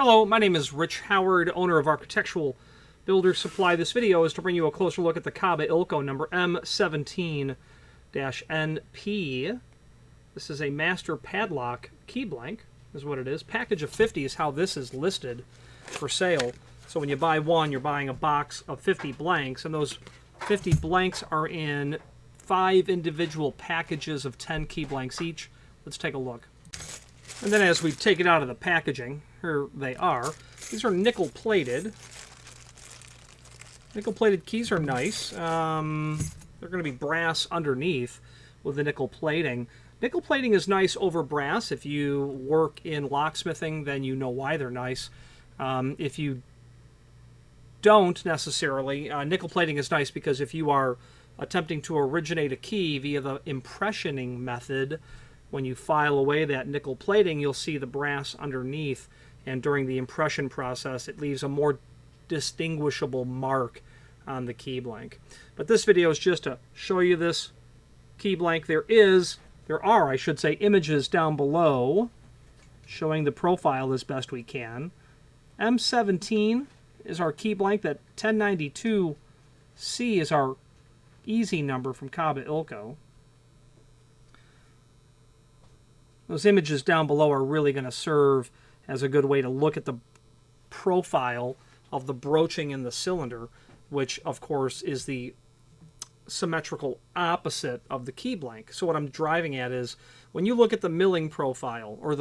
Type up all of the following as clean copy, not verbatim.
Hello, my name is Rich Howard, owner of Architectural Builder Supply. This video is to bring you a closer look at the Kaba Ilco number M17-NP. This is a master padlock key blank, is what it is. Package of 50 is how this is listed for sale. So when you buy one, you're buying a box of 50 blanks, and those 50 blanks are in 5 individual packages of 10 key blanks each. Let's take a look. And then as we take it out of the packaging, here they are. These are nickel-plated. Nickel-plated keys are nice. They're going to be brass underneath with the nickel plating. Nickel plating is nice over brass. If you work in locksmithing, then you know why they're nice. If you don't necessarily, nickel plating is nice because if you are attempting to originate a key via the impressioning method, when you file away that nickel plating, you'll see the brass underneath, and during the impression process, it leaves a more distinguishable mark on the key blank. But this video is just to show you this key blank. There are, I should say, images down below showing the profile as best we can. M17 is our key blank. That 1092C is our easy number from Kaba Ilco. Those images down below are really going to serve as a good way to look at the profile of the broaching in the cylinder, which of course is the symmetrical opposite of the key blank. So what I'm driving at is when you look at the milling profile, or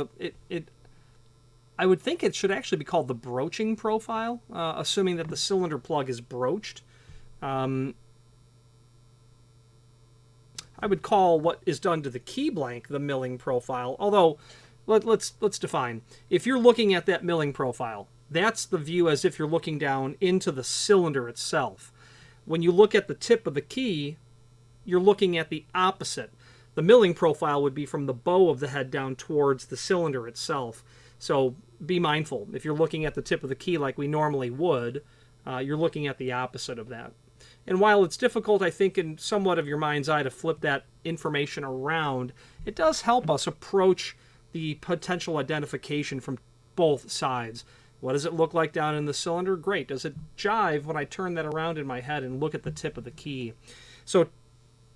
I would think it should actually be called the broaching profile, assuming that the cylinder plug is broached. I would call what is done to the key blank the milling profile, although let's define. If you're looking at that milling profile, that's the view as if you're looking down into the cylinder itself. When you look at the tip of the key, you're looking at the opposite. The milling profile would be from the bow of the head down towards the cylinder itself. So be mindful. If you're looking at the tip of the key like we normally would, you're looking at the opposite of that. And while it's difficult, I think, in somewhat of your mind's eye to flip that information around, it does help us approach the potential identification from both sides. What does it look like down in the cylinder? Great. Does it jive when I turn that around in my head and look at the tip of the key? So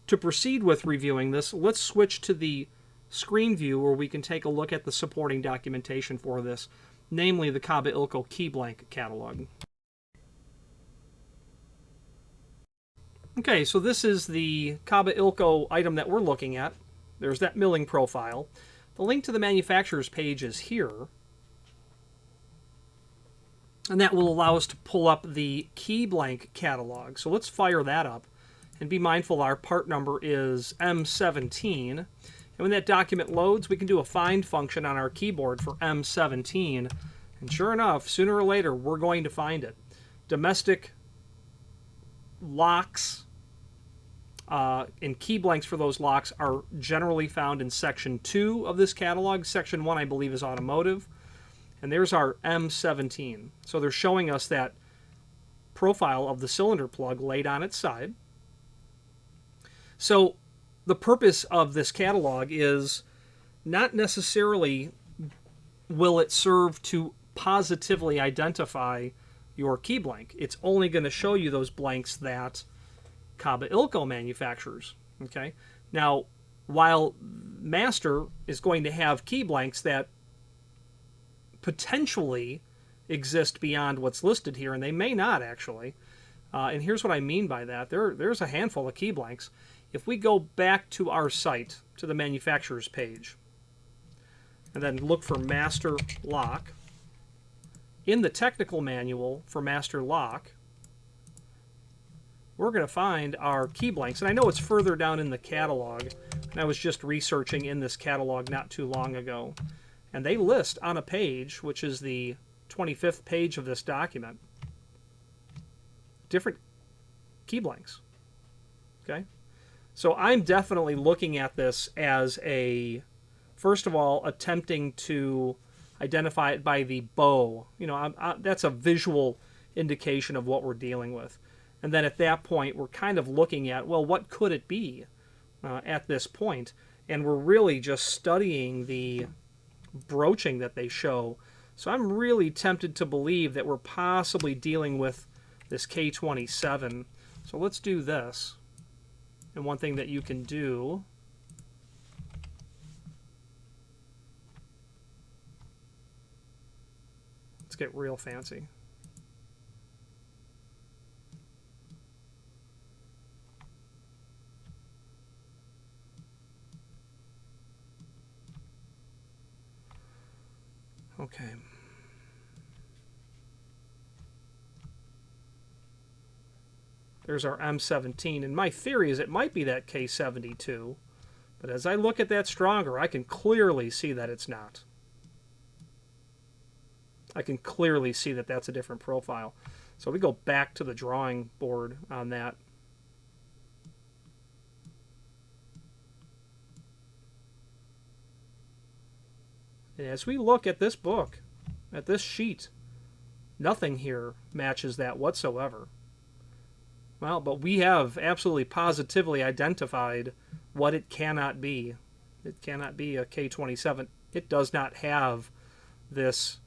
to proceed with reviewing this, let's switch to the screen view where we can take a look at the supporting documentation for this, namely the Kaba Ilco key blank catalog. Okay, so this is the Kaba Ilco item that we're looking at. There's that milling profile. The link to the manufacturer's page is here. And that will allow us to pull up the key blank catalog. So let's fire that up. And be mindful our part number is M17. And when that document loads, we can do a find function on our keyboard for M17. And sure enough, sooner or later, we're going to find it. Domestic locks and key blanks for those locks are generally found in Section 2 of this catalog. Section 1, I believe, is automotive. And there's our M17. So they're showing us that profile of the cylinder plug laid on its side. So the purpose of this catalog is not necessarily will it serve to positively identify your key blank. It's only going to show you those blanks that Kaba Ilco manufactures. Okay. Now, while Master is going to have key blanks that potentially exist beyond what's listed here, and they may not actually. And here's what I mean by that. There's a handful of key blanks. If we go back to our site, to the manufacturer's page, and then look for Master Lock, in the technical manual for Master Lock, we're going to find our key blanks. And I know it's further down in the catalog, and I was just researching in this catalog not too long ago. And they list on a page, which is the 25th page of this document, different key blanks. Okay? So I'm definitely looking at this as first of all, attempting to identify it by the bow. You know, that's a visual indication of what we're dealing with. And then at that point, we're kind of looking at, well, what could it be at this point? And we're really just studying the broaching that they show So I'm really tempted to believe that we're possibly dealing with this K27. So let's do this. And one thing that you can do, let's get real fancy. Okay. There's our M17, and my theory is it might be that K72, but as I look at that stronger, I can clearly see that it's not. I can clearly see that that's a different profile. So we go back to the drawing board on that. And as we look at this book, at this sheet, nothing here matches that whatsoever. Well, but we have absolutely positively identified what it cannot be. It cannot be a K27. It does not have this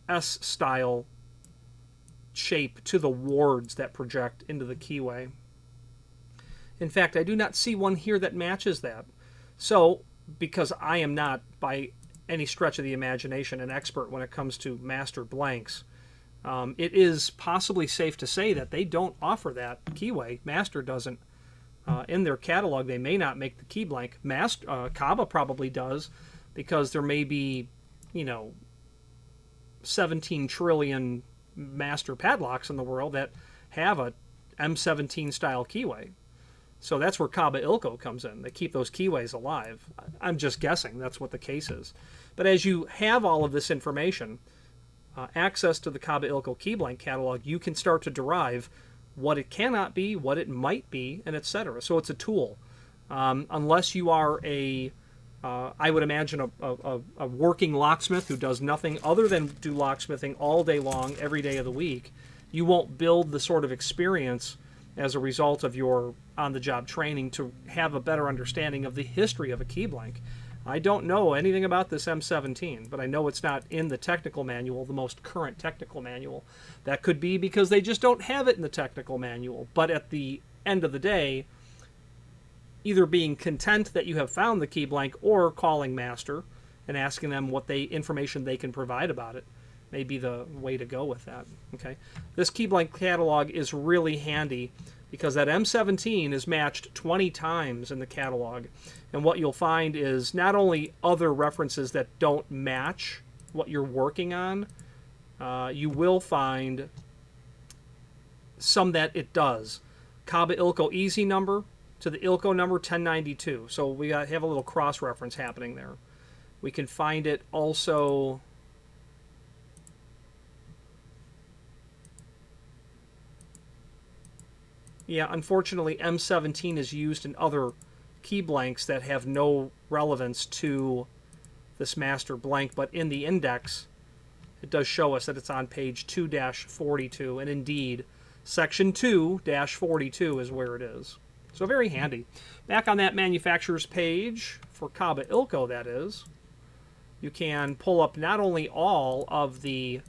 S-style shape to the wards that project into the keyway. In fact, I do not see one here that matches that. So, because I am not, by any stretch of the imagination, an expert when it comes to master blanks, it is possibly safe to say that they don't offer that keyway. Master doesn't. In their catalog, they may not make the key blank. Kaba probably does, because there may be, 17 trillion master padlocks in the world that have a M17 style keyway. So that's where Kaba Ilco comes in. They keep those keyways alive. I'm just guessing that's what the case is. But as you have all of this information, access to the Kaba Ilco key blank catalog, you can start to derive what it cannot be, what it might be, and etc. So it's a tool. Unless you are I would imagine a working locksmith who does nothing other than do locksmithing all day long, every day of the week, you won't build the sort of experience as a result of your on-the-job training to have a better understanding of the history of a key blank. I don't know anything about this M17, but I know it's not in the technical manual, the most current technical manual. That could be because they just don't have it in the technical manual. But at the end of the day, either being content that you have found the key blank or calling master and asking them what information they can provide about it may be the way to go with that. Okay, this key blank catalog is really handy because that M17 is matched 20 times in the catalog, and what you'll find is not only other references that don't match what you're working on, you will find some that it does. Kaba Ilco easy number to the Ilco number 1092, so we have a little cross-reference happening there. We can find it also. Yeah, unfortunately, M17 is used in other key blanks that have no relevance to this master blank, but in the index, it does show us that it's on page 2-42, and indeed, section 2-42 is where it is. So very handy. Back on that manufacturer's page, for Kaba Ilco that is, you can pull up not only all of the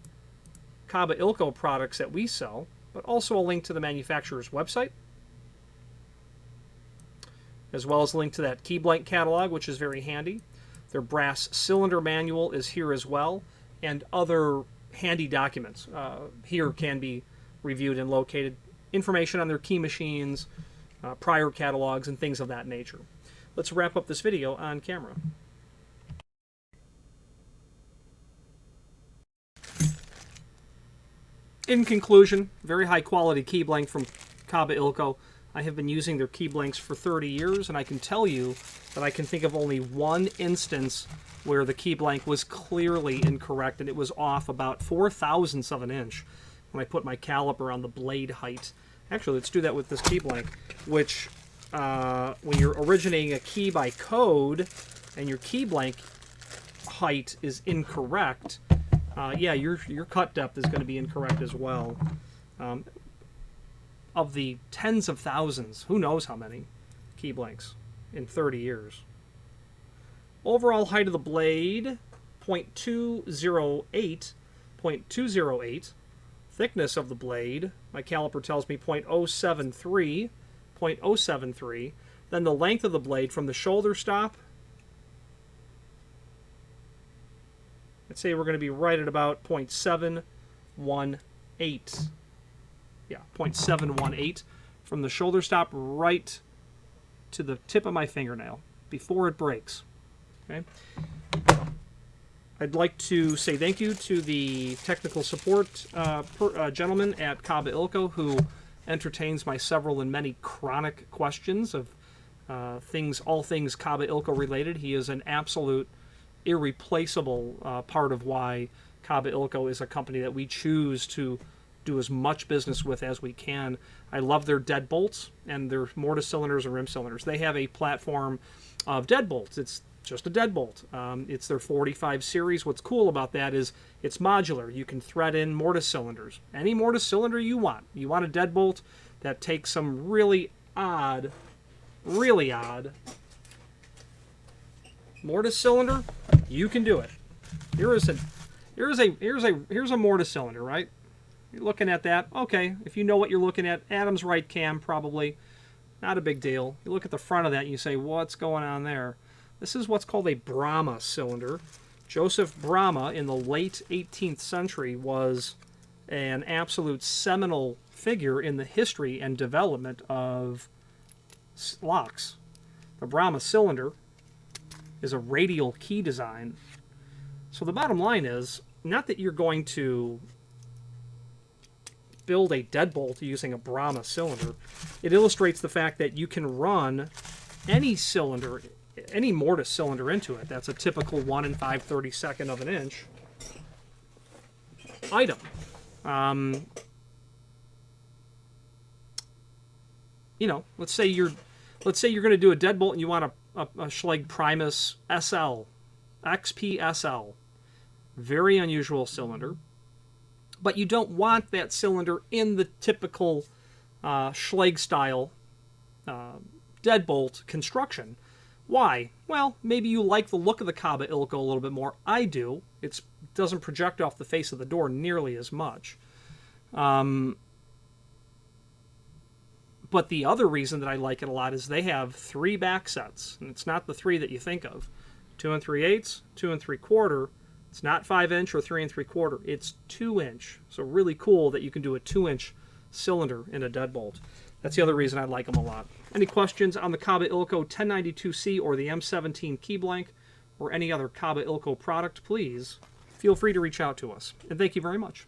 Kaba Ilco products that we sell, but also a link to the manufacturer's website, as well as a link to that key blank catalog, which is very handy. Their brass cylinder manual is here as well, and other handy documents here can be reviewed and located. Information on their key machines, prior catalogs, and things of that nature. Let's wrap up this video on camera. In conclusion, very high quality key blank from Kaba Ilco. I have been using their key blanks for 30 years, and I can tell you that I can think of only one instance where the key blank was clearly incorrect, and it was off about 0.004 of an inch when I put my caliper on the blade height. Actually, let's do that with this key blank, which when you're originating a key by code and your key blank height is incorrect, yeah, your cut depth is going to be incorrect as well. Of the tens of thousands, who knows how many key blanks in 30 years. Overall height of the blade, 0.208. 0.208. Thickness of the blade, my caliper tells me 0.073. 0.073. Then the length of the blade from the shoulder stop, let's say we're going to be right at about 0.718. Yeah, 0.718 from the shoulder stop right to the tip of my fingernail before it breaks. Okay. I'd like to say thank you to the technical support gentleman at Kaba Ilco who entertains my several and many chronic questions of all things Kaba Ilco related. He is an absolute irreplaceable part of why Kaba Ilco is a company that we choose to do as much business with as we can. I love their deadbolts and their mortise cylinders and rim cylinders. They have a platform of deadbolts. It's just a deadbolt. It's their 45 series. What's cool about that is it's modular. You can thread in mortise cylinders. Any mortise cylinder you want. You want a deadbolt that takes some really odd mortise cylinder, you can do it. Here's a mortise cylinder, right? You're looking at that. Okay, if you know what you're looking at, Adam's right cam probably. Not a big deal. You look at the front of that and you say, what's going on there? This is what's called a Brahma cylinder. Joseph Brahma in the late 18th century was an absolute seminal figure in the history and development of locks. The Brahma cylinder is a radial key design. So the bottom line is, not that you're going to build a deadbolt using a Brahma cylinder. It illustrates the fact that you can run any cylinder, any mortise cylinder into it. That's a typical 1 5/32 of an inch item. You know, let's say you're going to do a deadbolt and you want a Schlage Primus SL, XP-SL. Very unusual cylinder. But you don't want that cylinder in the typical Schlage style deadbolt construction. Why? Well, maybe you like the look of the Kaba Ilco a little bit more. I do. It doesn't project off the face of the door nearly as much. But the other reason that I like it a lot is they have 3 back sets. And it's not the 3 that you think of. 2 3/8, 2 3/4. It's not 5-inch or 3 3/4. It's 2-inch. So really cool that you can do a 2-inch cylinder in a deadbolt. That's the other reason I like them a lot. Any questions on the Kaba Ilco 1092C or the M17 key blank or any other Kaba Ilco product, please feel free to reach out to us. And thank you very much.